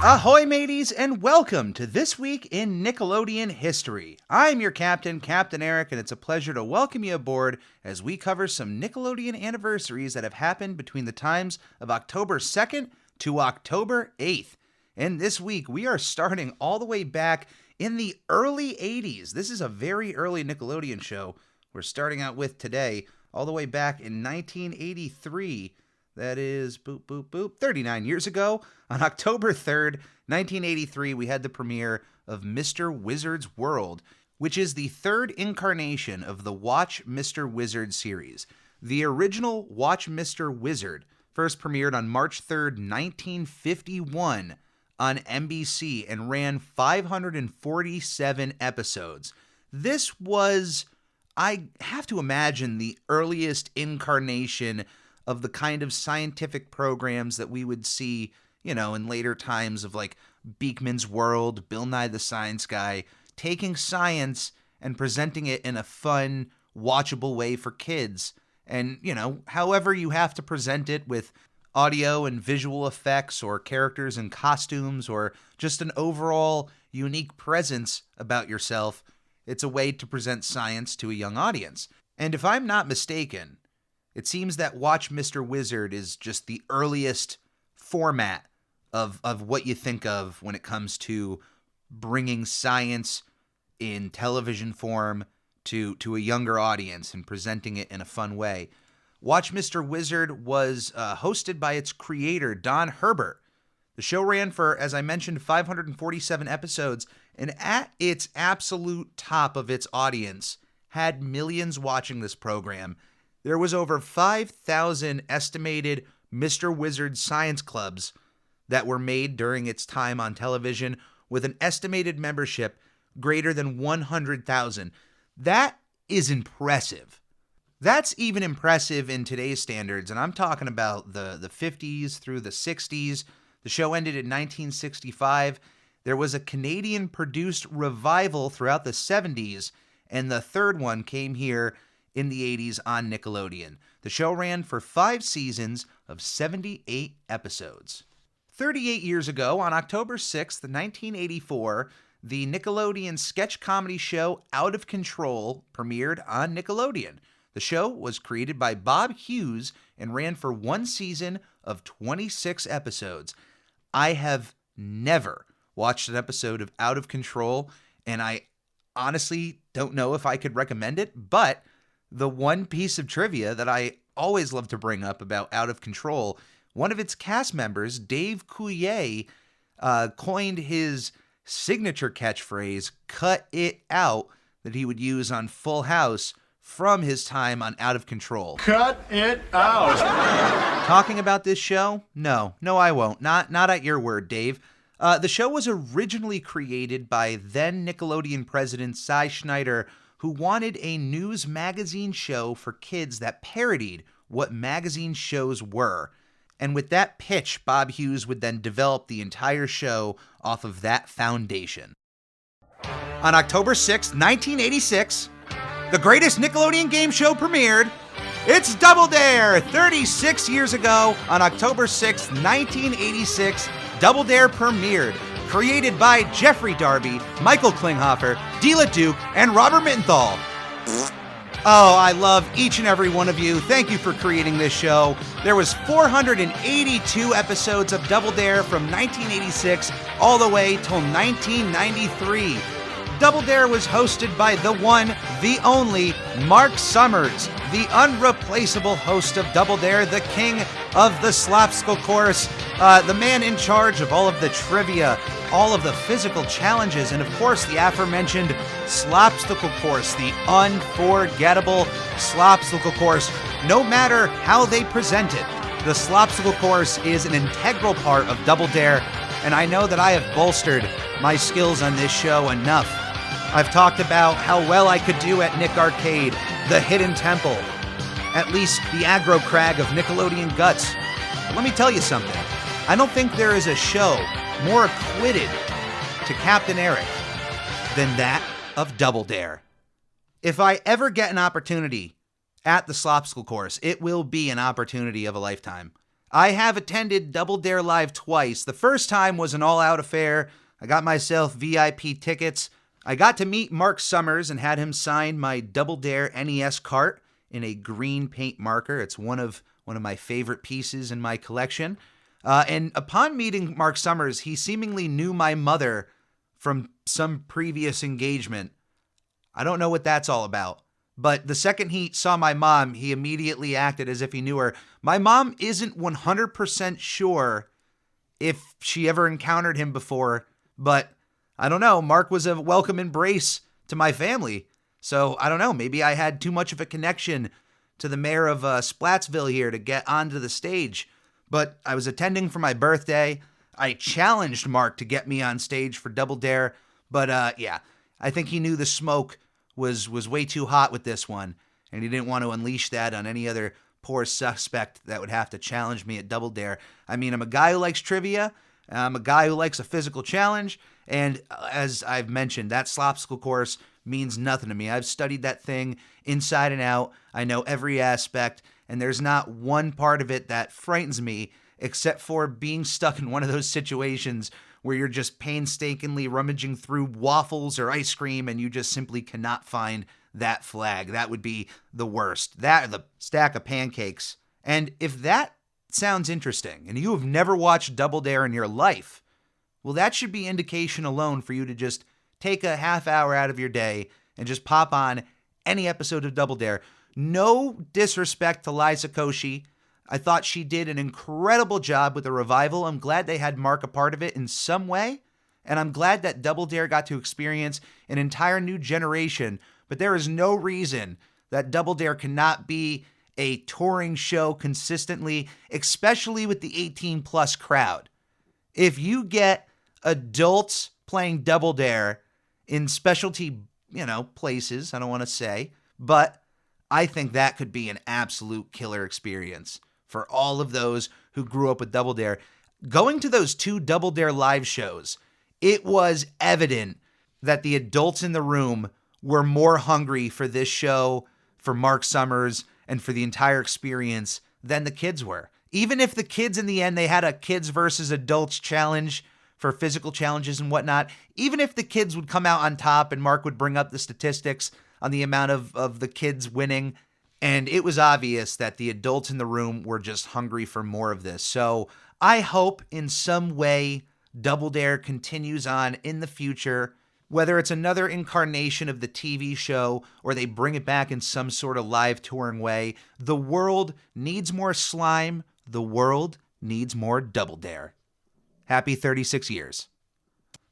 Ahoy, mateys, and welcome to This Week in Nickelodeon History. I'm your captain, Captain Eric, and it's a pleasure to welcome you aboard as we cover some Nickelodeon anniversaries that have happened between the times of October 2nd to October 8th. And this week, we are starting all the way back in the early 80s. This is a very early Nickelodeon show we're starting out with today, all the way back in 1983. That is, 39 years ago. On October 3rd, 1983, we had the premiere of Mr. Wizard's World, which is the third incarnation of the Watch Mr. Wizard series. The original Watch Mr. Wizard first premiered on March 3rd, 1951 on NBC and ran 547 episodes. This was, I have to imagine, the earliest incarnation of the kind of scientific programs that we would see, in later times of like Beakman's World, Bill Nye the Science Guy, taking science and presenting it in a fun, watchable way for kids. And, however you have to present it with audio and visual effects or characters and costumes or just an overall unique presence about yourself, it's a way to present science to a young audience. And if I'm not mistaken, it seems that Watch Mr. Wizard is just the earliest format of what you think of when it comes to bringing science in television form to a younger audience and presenting it in a fun way. Watch Mr. Wizard was hosted by its creator, Don Herbert. The show ran for, as I mentioned, 547 episodes, and at its absolute top of its audience, had millions watching this program. There was over 5,000 estimated Mr. Wizard science clubs that were made during its time on television, with an estimated membership greater than 100,000. That is impressive. That's even impressive in today's standards, and I'm talking about the 50s through the 60s. The show ended in 1965. There was a Canadian-produced revival throughout the 70s, and the third one came here in the 80s on Nickelodeon. The show ran for 5 seasons of 78 episodes. 38 years ago, on October 6th, 1984, the Nickelodeon sketch comedy show Out of Control premiered on Nickelodeon. The show was created by Bob Hughes and ran for 1 season of 26 episodes. I have never watched an episode of Out of Control, and I honestly don't know if I could recommend it, but the one piece of trivia that I always love to bring up about Out of Control, one of its cast members, Dave Coulier, coined his signature catchphrase, "Cut it out," that he would use on Full House from his time on Out of Control. Cut it out. Talking about this show? No, I won't. Not at your word, Dave. The show was originally created by then Nickelodeon president Cy Schneider, who wanted a news magazine show for kids that parodied what magazine shows were. And with that pitch, Bob Hughes would then develop the entire show off of that foundation. On October 6, 1986, the greatest Nickelodeon game show premiered. It's Double Dare! 36 years ago, on October 6, 1986, Double Dare premiered. Created by Jeffrey Darby, Michael Klinghoffer, Dela Duke, and Robert Mittenthal. Oh, I love each and every one of you. Thank you for creating this show. There was 482 episodes of Double Dare from 1986 all the way till 1993. Double Dare was hosted by the one, the only, Mark Summers, the unreplaceable host of Double Dare, the king of the slapstick course, the man in charge of all of the trivia, all of the physical challenges, and of course the aforementioned slapstick course, the unforgettable slapstick course. No matter how they present it, the slapstick course is an integral part of Double Dare. and I know that I have bolstered my skills on this show enough. I've talked about how well I could do at Nick Arcade, the Hidden Temple, at least the Aggro Crag of Nickelodeon Guts. But let me tell you something. I don't think there is a show more acquitted to Captain Eric than that of Double Dare. If I ever get an opportunity at the Slopsicle course, it will be an opportunity of a lifetime. I have attended Double Dare Live twice. The first time was an all-out affair. I got myself VIP tickets. I got to meet Mark Summers and had him sign my Double Dare NES cart in a green paint marker. It's one of my favorite pieces in my collection. And upon meeting Mark Summers, he seemingly knew my mother from some previous engagement. I don't know what that's all about. But the second he saw my mom, he immediately acted as if he knew her. My mom isn't 100% sure if she ever encountered him before, but I don't know. Mark was a welcome embrace to my family. So I don't know. Maybe I had too much of a connection to the mayor of Splatsville here to get onto the stage. But I was attending for my birthday. I challenged Mark to get me on stage for Double Dare. But yeah, I think he knew the smoke was way too hot with this one, and he didn't want to unleash that on any other poor suspect that would have to challenge me at Double Dare. I mean, I'm a guy who likes trivia, I'm a guy who likes a physical challenge, and as I've mentioned, that Slopsicle course means nothing to me. I've studied that thing inside and out. I know every aspect, and there's not one part of it that frightens me except for being stuck in one of those situations where you're just painstakingly rummaging through waffles or ice cream and you just simply cannot find that flag. That would be the worst. That or the stack of pancakes. And if that sounds interesting and you have never watched Double Dare in your life, well, that should be indication alone for you to just take a half hour out of your day and just pop on any episode of Double Dare. No disrespect to Liza Koshy. I thought she did an incredible job with the revival. I'm glad they had Mark a part of it in some way. And I'm glad that Double Dare got to experience an entire new generation. But there is no reason that Double Dare cannot be a touring show consistently, especially with the 18-plus crowd. If you get adults playing Double Dare in specialty, places, I don't want to say, but I think that could be an absolute killer experience for all of those who grew up with Double Dare. Going to those 2 Double Dare live shows, it was evident that the adults in the room were more hungry for this show, for Mark Summers, and for the entire experience than the kids were. Even if the kids in the end, they had a kids versus adults challenge for physical challenges and whatnot, even if the kids would come out on top and Mark would bring up the statistics on the amount of the kids winning, and it was obvious that the adults in the room were just hungry for more of this. So I hope in some way Double Dare continues on in the future, whether it's another incarnation of the TV show or they bring it back in some sort of live touring way. The world needs more slime. The world needs more Double Dare. Happy 36 years.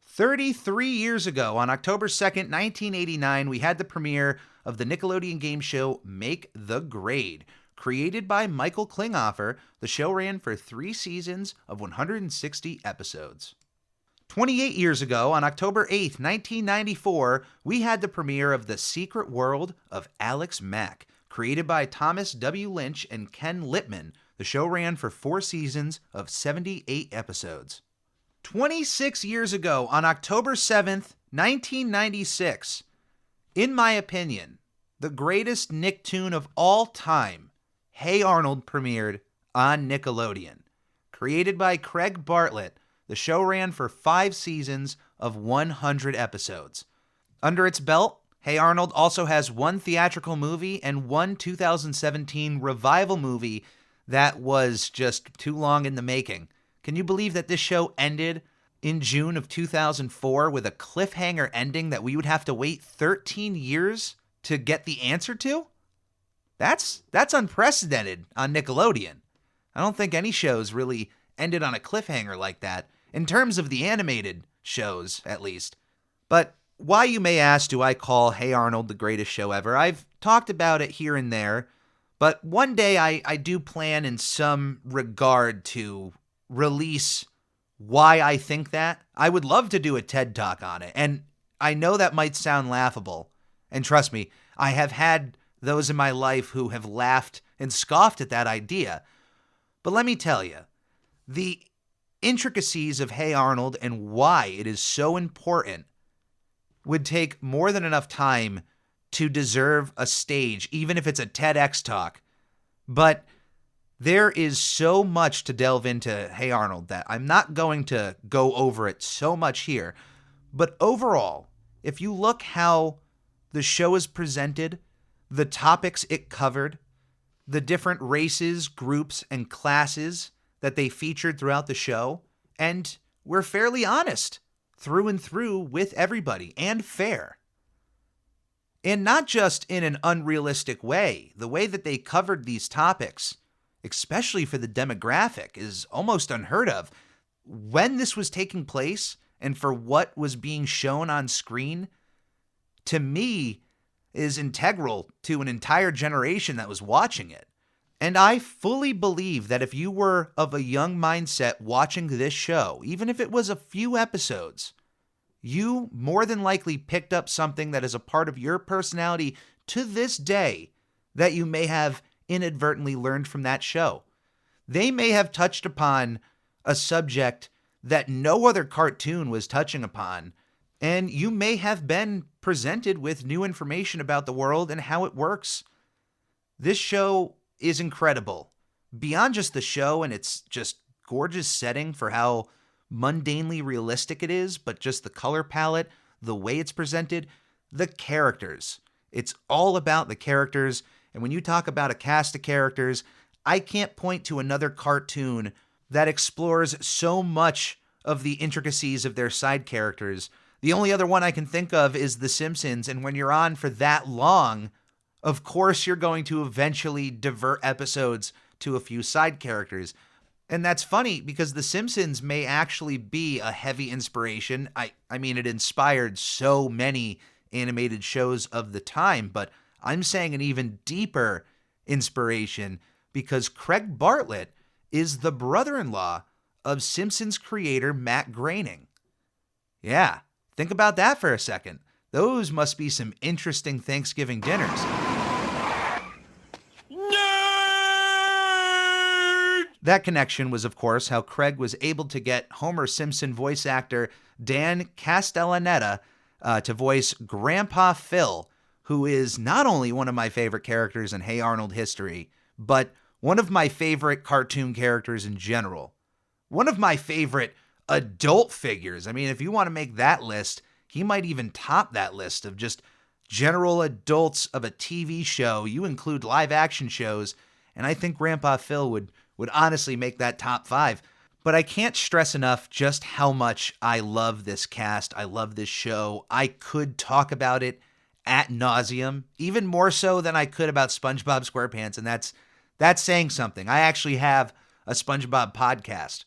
33 years ago, on October 2nd, 1989, we had the premiere of the Nickelodeon game show Make the Grade. Created by Michael Klinghoffer, the show ran for 3 seasons of 160 episodes. 28 years ago, on October 8th, 1994, we had the premiere of The Secret World of Alex Mack. Created by Thomas W. Lynch and Ken Littman, the show ran for 4 seasons of 78 episodes. 26 years ago, on October 7th, 1996, in my opinion, the greatest Nicktoon of all time, Hey Arnold, premiered on Nickelodeon. Created by Craig Bartlett, the show ran for 5 seasons of 100 episodes. Under its belt, Hey Arnold also has 1 theatrical movie and 1 2017 revival movie that was just too long in the making. Can you believe that this show ended in June of 2004 with a cliffhanger ending that we would have to wait 13 years to get the answer to? That's unprecedented on Nickelodeon. I don't think any shows really ended on a cliffhanger like that, in terms of the animated shows, at least. But why, you may ask, do I call Hey Arnold the greatest show ever? I've talked about it here and there, but one day I do plan in some regard to release why I think that, I would love to do a TED Talk on it. And I know that might sound laughable. And trust me, I have had those in my life who have laughed and scoffed at that idea. But let me tell you, the intricacies of Hey Arnold and why it is so important would take more than enough time to deserve a stage, even if it's a TEDx talk. But there is so much to delve into Hey Arnold that I'm not going to go over it so much here. But overall, if you look how the show is presented, the topics it covered, the different races, groups, and classes that they featured throughout the show, and we're fairly honest through and through with everybody and fair. And not just in an unrealistic way. The way that they covered these topics, especially for the demographic, is almost unheard of. When this was taking place and for what was being shown on screen, to me, is integral to an entire generation that was watching it. And I fully believe that if you were of a young mindset watching this show, even if it was a few episodes, you more than likely picked up something that is a part of your personality to this day that you may have inadvertently learned from that show. They may have touched upon a subject that no other cartoon was touching upon, and you may have been presented with new information about the world and how it works. This show is incredible. Beyond just the show and its just gorgeous setting for how mundanely realistic it is, but just the color palette, the way it's presented, the characters. It's all about the characters. And when you talk about a cast of characters, I can't point to another cartoon that explores so much of the intricacies of their side characters. The only other one I can think of is The Simpsons. And when you're on for that long, of course you're going to eventually divert episodes to a few side characters. And that's funny because The Simpsons may actually be a heavy inspiration. I mean, it inspired so many animated shows of the time, but I'm saying an even deeper inspiration because Craig Bartlett is the brother-in-law of Simpsons creator Matt Groening. Yeah, think about that for a second. Those must be some interesting Thanksgiving dinners. That connection was, of course, how Craig was able to get Homer Simpson voice actor Dan Castellaneta to voice Grandpa Phil, who is not only one of my favorite characters in Hey Arnold history, but one of my favorite cartoon characters in general. One of my favorite adult figures. I mean, if you want to make that list, he might even top that list of just general adults of a TV show. You include live action shows, and I think Grandpa Phil would honestly make that top 5. But I can't stress enough just how much I love this cast. I love this show. I could talk about it ad nauseum, even more so than I could about SpongeBob SquarePants, and that's saying something. I actually have a SpongeBob podcast.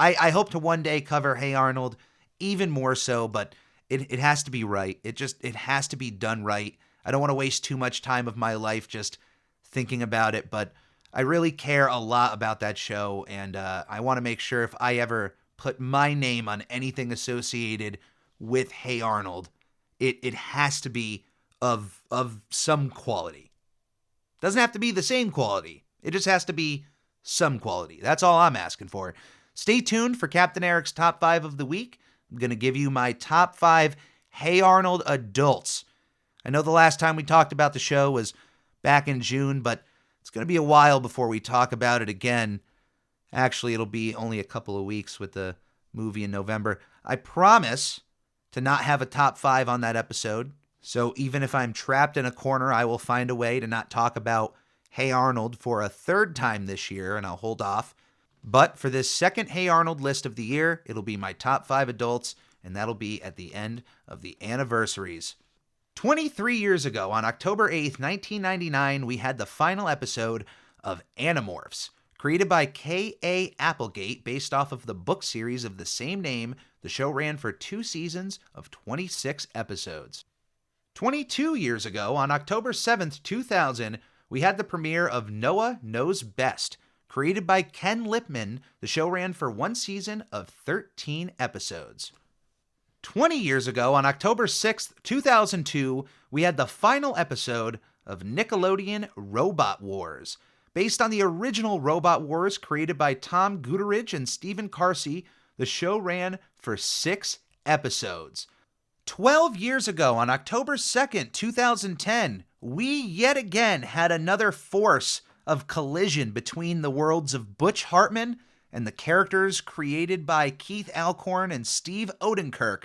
I hope to one day cover Hey Arnold even more so, but it has to be right. It has to be done right. I don't want to waste too much time of my life just thinking about it, but I really care a lot about that show, and I want to make sure if I ever put my name on anything associated with Hey Arnold, it has to be of some quality. Doesn't have to be the same quality. It just has to be some quality. That's all I'm asking for. Stay tuned for Captain Eric's Top 5 of the week. I'm going to give you my top 5 Hey Arnold adults. I know the last time we talked about the show was back in June, but it's going to be a while before we talk about it again. Actually, it'll be only a couple of weeks with the movie in November. I promise to not have a top 5 on that episode. So even if I'm trapped in a corner, I will find a way to not talk about Hey Arnold for a third time this year, and I'll hold off. But for this second Hey Arnold list of the year, it'll be my top 5 adults, and that'll be at the end of the anniversaries. 23 years ago, on October 8th, 1999, we had the final episode of Animorphs. Created by K.A. Applegate, based off of the book series of the same name, the show ran for 2 seasons of 26 episodes. 22 years ago, on October 7th, 2000, we had the premiere of Noah Knows Best. Created by Ken Lipman, the show ran for one season of 13 episodes. 20 years ago, on October 6th, 2002, we had the final episode of Nickelodeon Robot Wars. Based on the original Robot Wars created by Tom Guterridge and Stephen Carsey, the show ran for 6 episodes. 12 years ago, on October 2nd, 2010, we yet again had another force of collision between the worlds of Butch Hartman and the characters created by Keith Alcorn and Steve Odenkirk.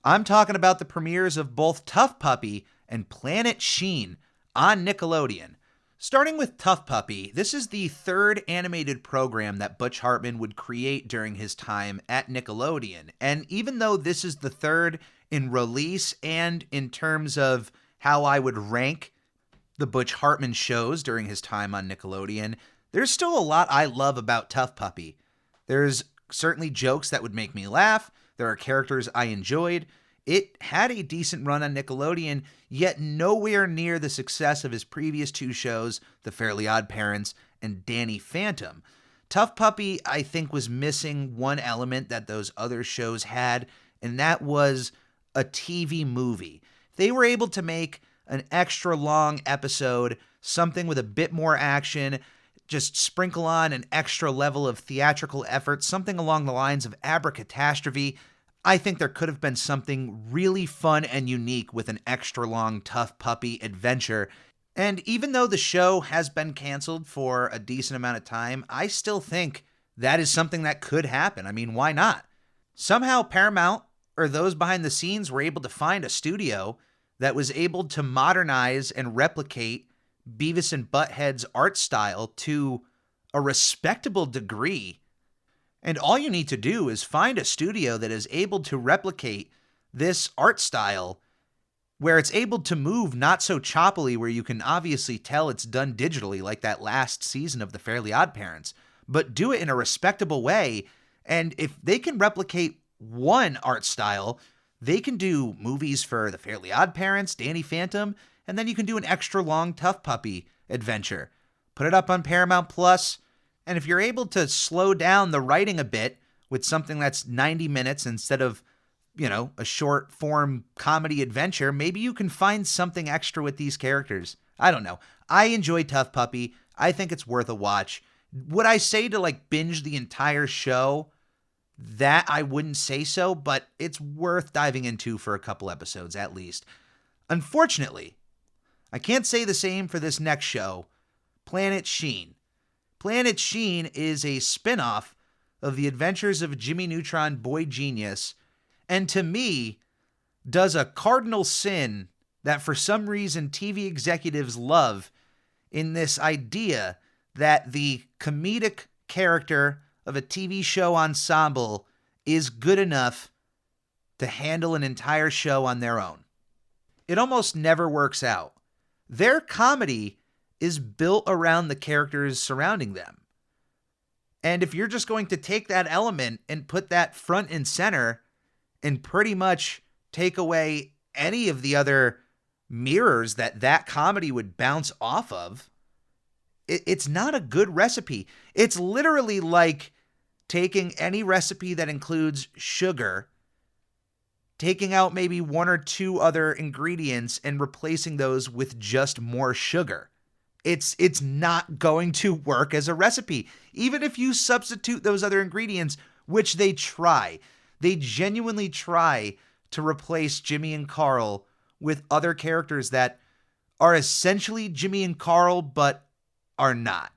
I'm talking about the premieres of both Tough Puppy and Planet Sheen on Nickelodeon. Starting with Tough Puppy, this is the third animated program that Butch Hartman would create during his time at Nickelodeon. And even though this is the third in release and in terms of how I would rank the Butch Hartman shows during his time on Nickelodeon, there's still a lot I love about Tough Puppy. There's certainly jokes that would make me laugh. There are characters I enjoyed. It had a decent run on Nickelodeon, yet nowhere near the success of his previous two shows, The Fairly Odd Parents and Danny Phantom. Tough Puppy, I think, was missing one element that those other shows had, and that was a TV movie. They were able to make an extra long episode, something with a bit more action, just sprinkle on an extra level of theatrical effort, something along the lines of Abracatastrophe. I think there could have been something really fun and unique with an extra long Tough Puppy adventure. And even though the show has been canceled for a decent amount of time, I still think that is something that could happen. I mean, why not? Somehow Paramount, or those behind the scenes, were able to find a studio that was able to modernize and replicate Beavis and Butthead's art style to a respectable degree. And all you need to do is find a studio that is able to replicate this art style where it's able to move not so choppily, where you can obviously tell it's done digitally like that last season of The Fairly Odd Parents, but do it in a respectable way. And if they can replicate one art style, they can do movies for The Fairly Odd Parents, Danny Phantom, and then you can do an extra long Tough Puppy adventure. Put it up on Paramount Plus, and if you're able to slow down the writing a bit with something that's 90 minutes instead of, a short form comedy adventure, maybe you can find something extra with these characters. I don't know. I enjoy Tough Puppy. I think it's worth a watch. Would I say to binge the entire show? That I wouldn't say so, but it's worth diving into for a couple episodes at least. Unfortunately, I can't say the same for this next show, Planet Sheen. Planet Sheen is a spin-off of The Adventures of Jimmy Neutron Boy Genius, and to me, does a cardinal sin that for some reason TV executives love in this idea that the comedic character of a TV show ensemble is good enough to handle an entire show on their own. It almost never works out. Their comedy is built around the characters surrounding them. And if you're just going to take that element and put that front and center and pretty much take away any of the other mirrors that comedy would bounce off of, it's not a good recipe. It's literally like taking any recipe that includes sugar, taking out maybe one or two other ingredients and replacing those with just more sugar. It's not going to work as a recipe. Even if you substitute those other ingredients, which they try. They genuinely try to replace Jimmy and Carl with other characters that are essentially Jimmy and Carl, but are not.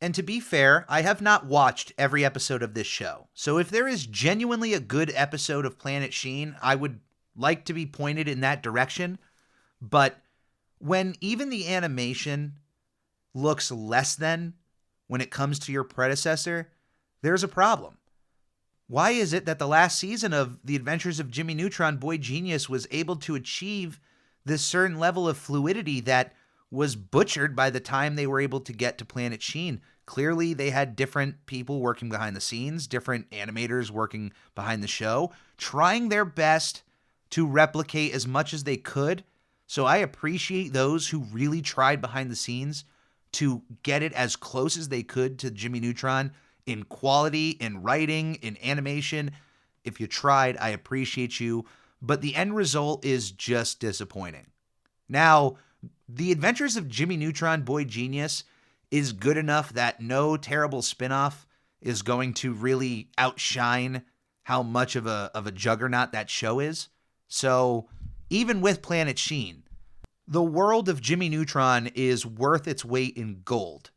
And to be fair, I have not watched every episode of this show. So if there is genuinely a good episode of Planet Sheen, I would like to be pointed in that direction. But when even the animation looks less than when it comes to your predecessor, there's a problem. Why is it that the last season of The Adventures of Jimmy Neutron Boy Genius was able to achieve this certain level of fluidity that was butchered by the time they were able to get to Planet Sheen? Clearly, they had different people working behind the scenes, different animators working behind the show, trying their best to replicate as much as they could. So I appreciate those who really tried behind the scenes to get it as close as they could to Jimmy Neutron in quality, in writing, in animation. If you tried, I appreciate you, but the end result is just disappointing. Now, The Adventures of Jimmy Neutron, Boy Genius is good enough that no terrible spinoff is going to really outshine how much of a juggernaut that show is. So, even with Planet Sheen, the world of Jimmy Neutron is worth its weight in gold.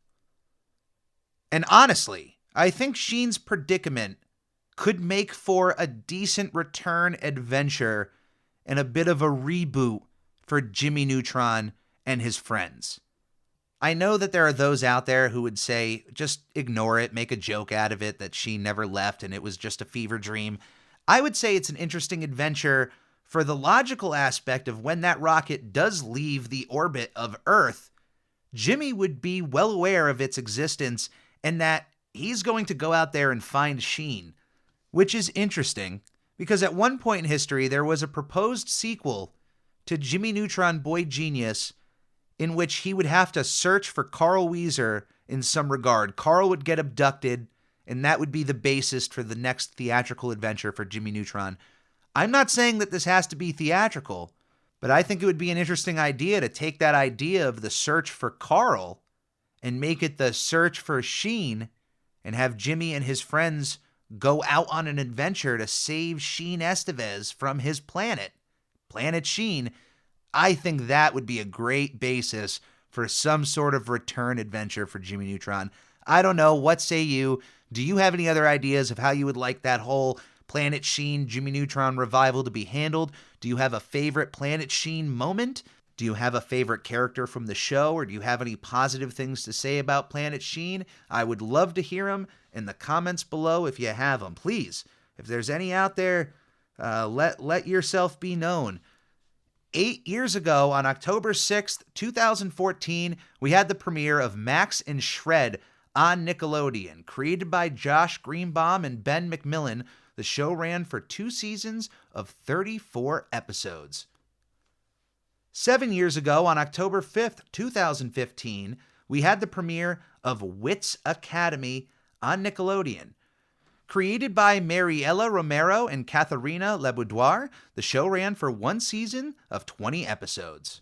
And honestly, I think Sheen's predicament could make for a decent return adventure and a bit of a reboot for Jimmy Neutron and his friends. I know that there are those out there who would say, just ignore it, make a joke out of it, that Sheen never left and it was just a fever dream. I would say it's an interesting adventure for the logical aspect of when that rocket does leave the orbit of Earth, Jimmy would be well aware of its existence and that he's going to go out there and find Sheen, which is interesting because at one point in history there was a proposed sequel to Jimmy Neutron Boy Genius in which he would have to search for Carl Wheezer in some regard. Carl would get abducted, and that would be the basis for the next theatrical adventure for Jimmy Neutron. I'm not saying that this has to be theatrical, but I think it would be an interesting idea to take that idea of the search for Carl and make it the search for Sheen and have Jimmy and his friends go out on an adventure to save Sheen Estevez from his planet, Planet Sheen. I think that would be a great basis for some sort of return adventure for Jimmy Neutron. I don't know. What say you? Do you have any other ideas of how you would like that whole Planet Sheen Jimmy Neutron revival to be handled? Do you have a favorite Planet Sheen moment? Do you have a favorite character from the show, or do you have any positive things to say about Planet Sheen? I would love to hear them in the comments below if you have them. Please, if there's any out there, let yourself be known. 8 years ago, on October 6th, 2014, we had the premiere of Max and Shred on Nickelodeon. Created by Josh Greenbaum and Ben McMillan, the show ran for 2 seasons of 34 episodes. 7 years ago, on October 5th, 2015, we had the premiere of Wits Academy on Nickelodeon. Created by Mariela Romero and Katharina Leboudoir, the show ran for 1 season of 20 episodes.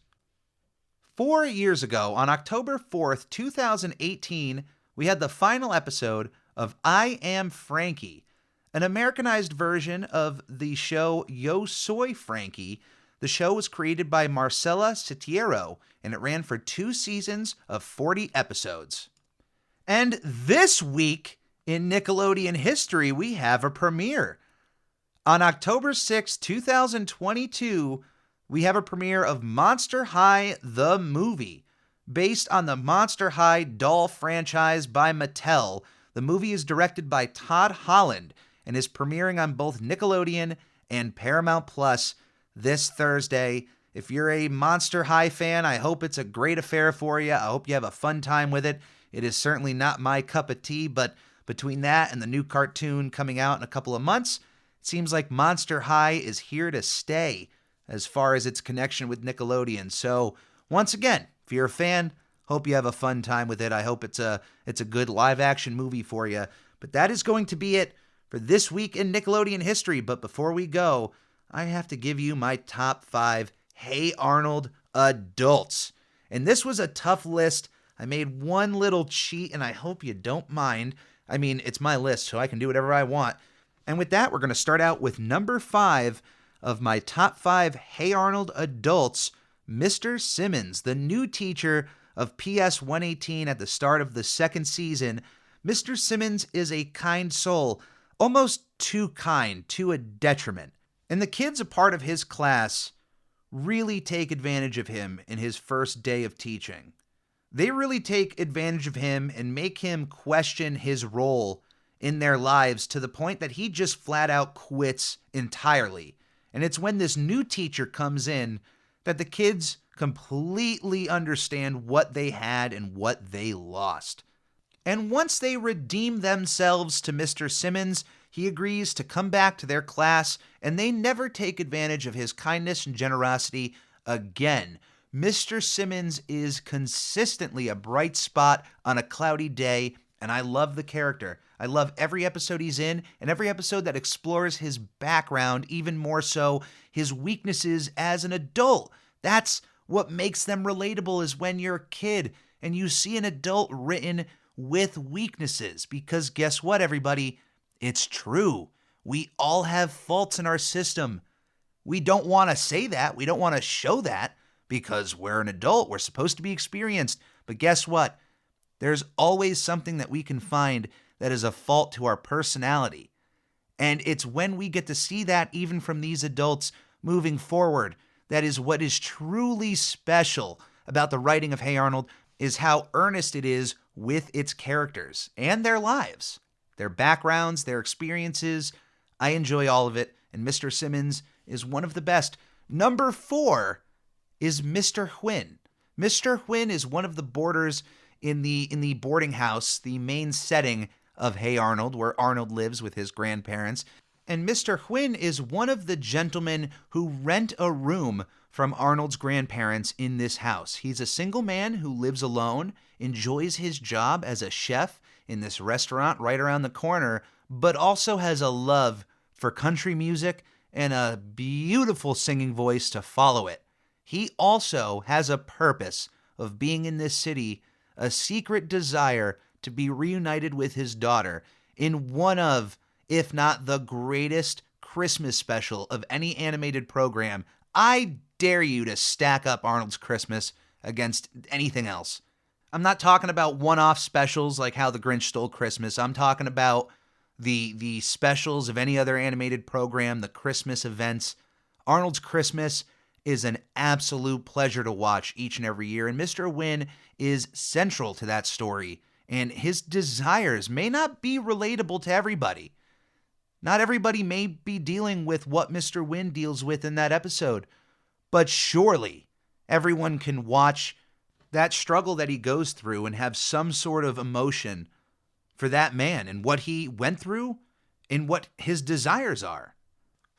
4 years ago, on October 4th, 2018, we had the final episode of I Am Frankie, an Americanized version of the show Yo Soy Frankie. The show was created by Marcela Sitiero, and it ran for 2 seasons of 40 episodes. And this week in Nickelodeon history, we have a premiere. On October 6, 2022, we have a premiere of Monster High the Movie, based on the Monster High doll franchise by Mattel. The movie is directed by Todd Holland and is premiering on both Nickelodeon and Paramount Plus this Thursday. If you're a Monster High fan, I hope it's a great affair for you. I hope you have a fun time with it. It is certainly not my cup of tea, but between that and the new cartoon coming out in a couple of months, it seems like Monster High is here to stay as far as its connection with Nickelodeon. So, once again, if you're a fan, hope you have a fun time with it. I hope it's a good live-action movie for you. But that is going to be it for this week in Nickelodeon history. But before we go, I have to give you my top 5 Hey Arnold adults. And this was a tough list. I made one little cheat, and I hope you don't mind. I mean, it's my list, so I can do whatever I want. And with that, we're going to start out with number 5 of my top 5 Hey Arnold adults, Mr. Simmons, the new teacher of PS 118 at the start of the 2nd season. Mr. Simmons is a kind soul, almost too kind, to a detriment. And the kids a part of his class really take advantage of him in his first day of teaching. They really take advantage of him and make him question his role in their lives to the point that he just flat out quits entirely. And it's when this new teacher comes in that the kids completely understand what they had and what they lost. And once they redeem themselves to Mr. Simmons, he agrees to come back to their class, and they never take advantage of his kindness and generosity again. Mr. Simmons is consistently a bright spot on a cloudy day, and I love the character. I love every episode he's in, and every episode that explores his background, even more so his weaknesses as an adult. That's what makes them relatable, is when you're a kid and you see an adult written with weaknesses. Because guess what, everybody? It's true. We all have faults in our system. We don't want to say that. We don't want to show that because we're an adult. We're supposed to be experienced. But guess what? There's always something that we can find that is a fault to our personality. And it's when we get to see that even from these adults moving forward, that is what is truly special about the writing of Hey Arnold, is how earnest it is with its characters and their lives, their backgrounds, their experiences. I enjoy all of it, and Mr. Simmons is one of the best. Number 4 is Mr. Quinn. Mr. Quinn is one of the boarders in the boarding house, the main setting of Hey Arnold, where Arnold lives with his grandparents. And Mr. Quinn is one of the gentlemen who rent a room from Arnold's grandparents in this house. He's a single man who lives alone, enjoys his job as a chef in this restaurant right around the corner, but also has a love for country music and a beautiful singing voice to follow it. He also has a purpose of being in this city, a secret desire to be reunited with his daughter in one of, if not the greatest Christmas special of any animated program. I dare you to stack up Arnold's Christmas against anything else. I'm not talking about one-off specials like How the Grinch Stole Christmas. I'm talking about the specials of any other animated program, the Christmas events. Arnold's Christmas is an absolute pleasure to watch each and every year, and Mr. Quinn is central to that story, and his desires may not be relatable to everybody. Not everybody may be dealing with what Mr. Quinn deals with in that episode, but surely everyone can watch that struggle that he goes through and have some sort of emotion for that man and what he went through and what his desires are.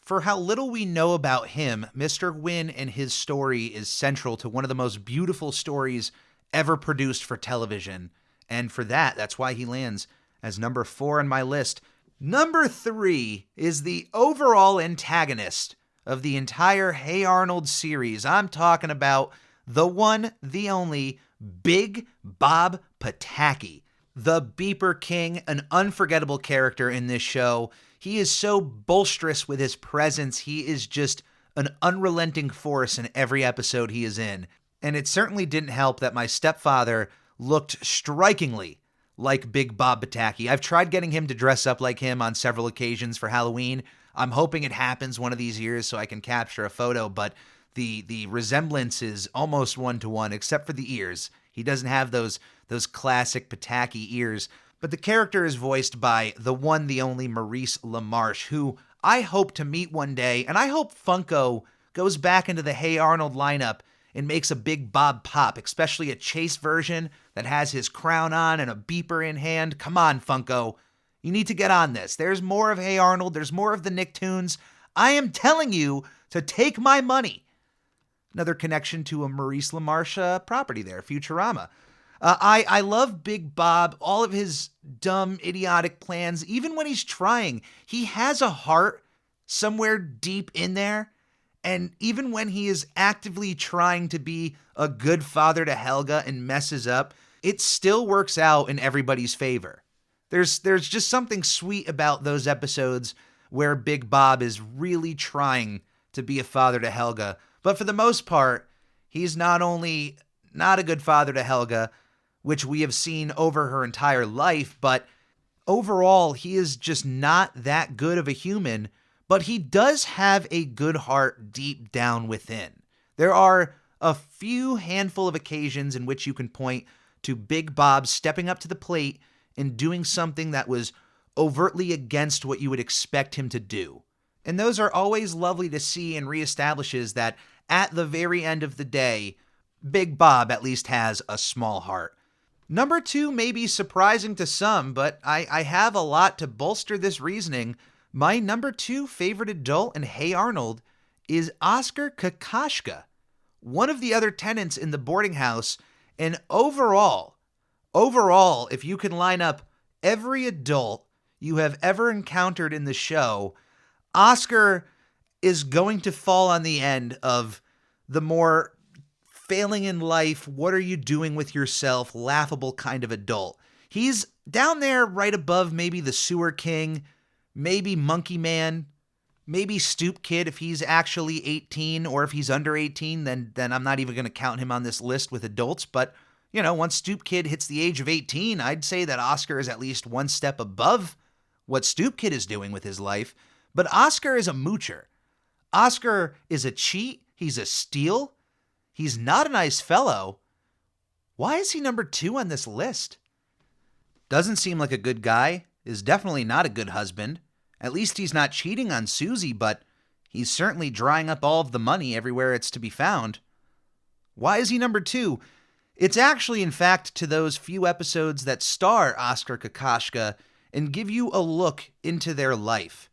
For how little we know about him, Mr. Quinn and his story is central to one of the most beautiful stories ever produced for television. And for that's why he lands as number 4 on my list. Number 3 is the overall antagonist of the entire Hey Arnold series. I'm talking about the one, the only, Big Bob Pataki. The Beeper King, an unforgettable character in this show. He is so boisterous with his presence. He is just an unrelenting force in every episode he is in. And it certainly didn't help that my stepfather looked strikingly like Big Bob Pataki. I've tried getting him to dress up like him on several occasions for Halloween. I'm hoping it happens one of these years so I can capture a photo, but the resemblance is almost one-to-one, except for the ears. He doesn't have those classic Pataki ears. But the character is voiced by the one, the only Maurice LaMarche, who I hope to meet one day, and I hope Funko goes back into the Hey Arnold lineup and makes a Big Bob pop, especially a chase version that has his crown on and a beeper in hand. Come on, Funko. You need to get on this. There's more of Hey Arnold. There's more of the Nicktoons. I am telling you to take my money. Another connection to a Maurice LaMarche property there, Futurama. I love Big Bob, all of his dumb, idiotic plans. Even when he's trying, he has a heart somewhere deep in there. And even when he is actively trying to be a good father to Helga and messes up, it still works out in everybody's favor. There's just something sweet about those episodes where Big Bob is really trying to be a father to Helga. But for the most part, he's not only not a good father to Helga, which we have seen over her entire life, but overall, he is just not that good of a human, but he does have a good heart deep down within. There are a few handful of occasions in which you can point to Big Bob stepping up to the plate and doing something that was overtly against what you would expect him to do. And those are always lovely to see and reestablishes that at the very end of the day, Big Bob at least has a small heart. Number 2 may be surprising to some, but I have a lot to bolster this reasoning. My number 2 favorite adult in Hey Arnold is Oscar Kakashka, one of the other tenants in the boarding house. And overall, if you can line up every adult you have ever encountered in the show, Oscar is going to fall on the end of the more failing in life, what are you doing with yourself, laughable kind of adult. He's down there right above maybe the Sewer King, maybe Monkey Man, maybe Stoop Kid if he's actually 18, or if he's under 18, then I'm not even going to count him on this list with adults. But, once Stoop Kid hits the age of 18, I'd say that Oscar is at least one step above what Stoop Kid is doing with his life. But Oscar is a moocher. Oscar is a cheat. He's a steal. He's not a nice fellow. Why is he number 2 on this list? Doesn't seem like a good guy. Is definitely not a good husband. At least he's not cheating on Susie, but he's certainly drying up all of the money everywhere it's to be found. Why is he number 2? It's actually, in fact, to those few episodes that star Oscar Kakashka and give you a look into their life.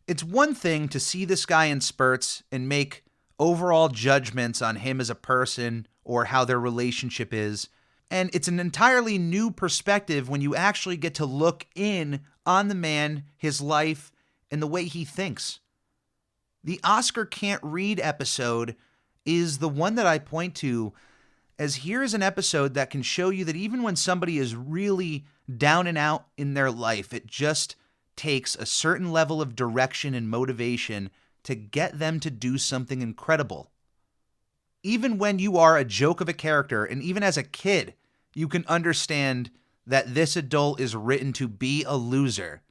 It's one thing to see this guy in spurts and make overall judgments on him as a person or how their relationship is. And it's an entirely new perspective when you actually get to look in on the man, his life, and the way he thinks. The Oscar Can't Read episode is the one that I point to as here is an episode that can show you that even when somebody is really down and out in their life, it just takes a certain level of direction and motivation to get them to do something incredible. Even when you are a joke of a character, and even as a kid, you can understand that this adult is written to be a loser.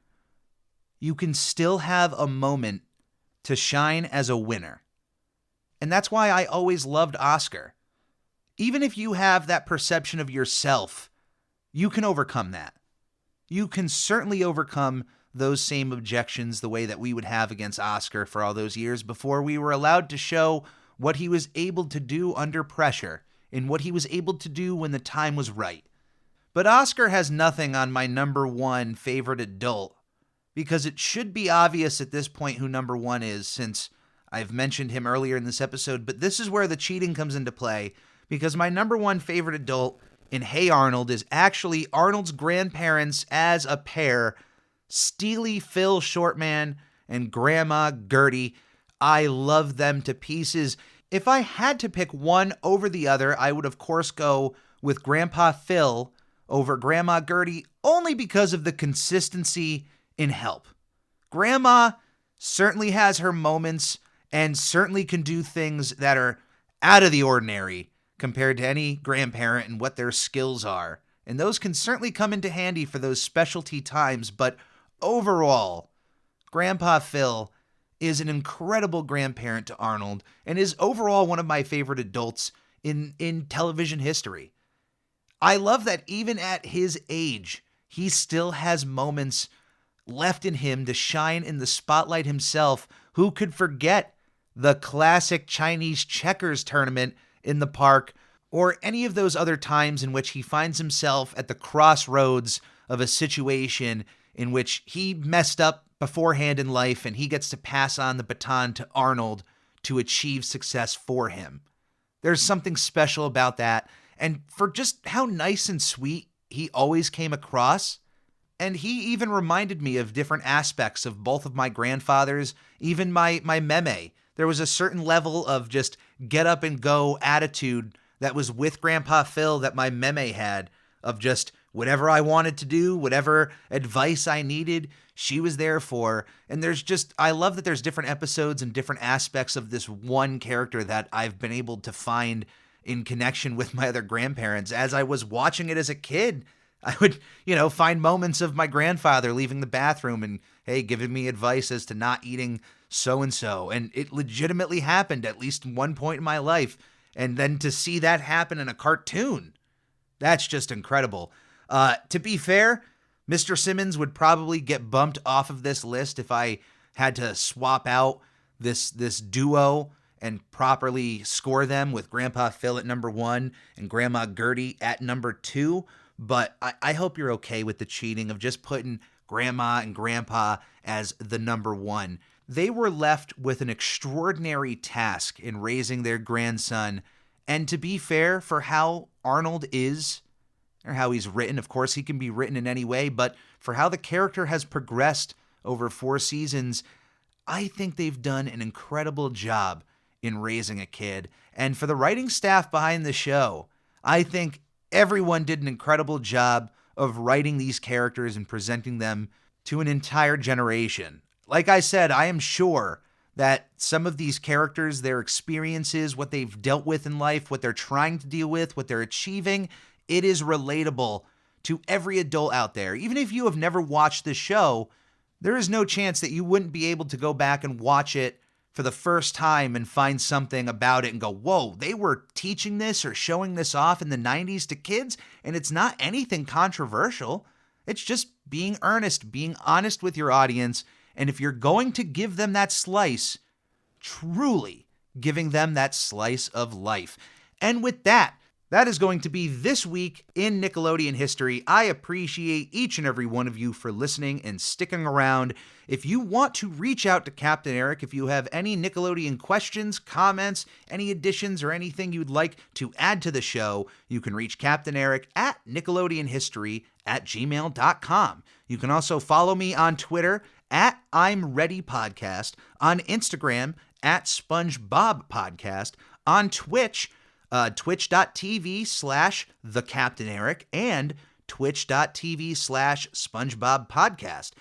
You can still have a moment to shine as a winner. And that's why I always loved Oscar. Even if you have that perception of yourself, you can overcome that. You can certainly overcome those same objections the way that we would have against Oscar for all those years before we were allowed to show what he was able to do under pressure and what he was able to do when the time was right. But Oscar has nothing on my number 1 favorite adult, because it should be obvious at this point who number 1 is, since I've mentioned him earlier in this episode, but this is where the cheating comes into play, because my number 1 favorite adult in Hey Arnold is actually Arnold's grandparents as a pair, Steely Phil Shortman and Grandma Gertie. I love them to pieces. If I had to pick one over the other, I would of course go with Grandpa Phil over Grandma Gertie, only because of the consistency in help. Grandma certainly has her moments and certainly can do things that are out of the ordinary compared to any grandparent and what their skills are. And those can certainly come into handy for those specialty times, but overall, Grandpa Phil is an incredible grandparent to Arnold and is overall one of my favorite adults in television history. I love that even at his age, he still has moments left in him to shine in the spotlight himself. Who could forget the classic Chinese checkers tournament in the park, or any of those other times in which he finds himself at the crossroads of a situation in which he messed up beforehand in life and he gets to pass on the baton to Arnold to achieve success for him. There's something special about that, and for just how nice and sweet he always came across. And he even reminded me of different aspects of both of my grandfathers, even my meme. There was a certain level of just get up and go attitude that was with Grandpa Phil that my meme had, of just whatever I wanted to do, whatever advice I needed, she was there for. And I love that there's different episodes and different aspects of this one character that I've been able to find in connection with my other grandparents. As I was watching it as a kid, I would, find moments of my grandfather leaving the bathroom and, hey, giving me advice as to not eating so-and-so. And it legitimately happened at least one point in my life. And then to see that happen in a cartoon, that's just incredible. To be fair, Mr. Simmons would probably get bumped off of this list if I had to swap out this duo and properly score them with Grandpa Phil at number 1 and Grandma Gertie at number 2. But I hope you're okay with the cheating of just putting Grandma and Grandpa as the number 1. they were left with an extraordinary task in raising their grandson. And to be fair, for how Arnold is, or how he's written, of course he can be written in any way, but for how the character has progressed over 4 seasons, I think they've done an incredible job in raising a kid. And for the writing staff behind the show, I think everyone did an incredible job of writing these characters and presenting them to an entire generation. Like I said, I am sure that some of these characters, their experiences, what they've dealt with in life, what they're trying to deal with, what they're achieving, it is relatable to every adult out there. Even if you have never watched the show, there is no chance that you wouldn't be able to go back and watch it for the first time and find something about it and go, whoa, they were teaching this or showing this off in the 90s to kids, and it's not anything controversial. It's just being earnest, being honest with your audience, and if you're going to give them that slice, truly giving them that slice of life. And with that, that is going to be this week in Nickelodeon history. I appreciate each and every one of you for listening and sticking around. If you want to reach out to Captain Eric, if you have any Nickelodeon questions, comments, any additions, or anything you'd like to add to the show, you can reach Captain Eric at nickelodeonhistory@gmail.com. You can also follow me on Twitter at I'm Ready Podcast, on Instagram at SpongeBob Podcast, on Twitch, twitch.tv/TheCaptainEric and twitch.tv/SpongeBob Podcast.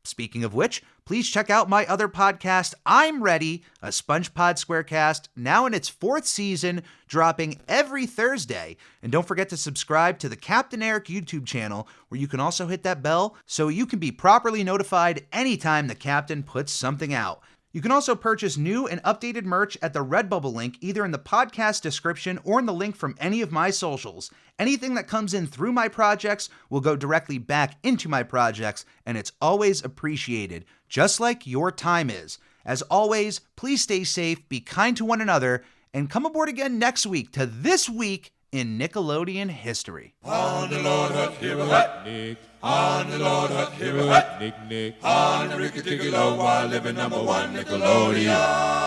Speaking of which, please check out my other podcast, I'm Ready, a SpongePod Squarecast, now in its 4th season, dropping every Thursday. And don't forget to subscribe to the Captain Eric YouTube channel, where you can also hit that bell so you can be properly notified anytime the Captain puts something out. You can also purchase new and updated merch at the Redbubble link, either in the podcast description or in the link from any of my socials. Anything that comes in through my projects will go directly back into my projects, and it's always appreciated, just like your time is. As always, please stay safe, be kind to one another, and come aboard again next week to This Week in Nickelodeon History. On the Lord, here what Nick. On the Lord, here what Nick. On the Ricky Ticky Low, while living #1 Nickelodeon.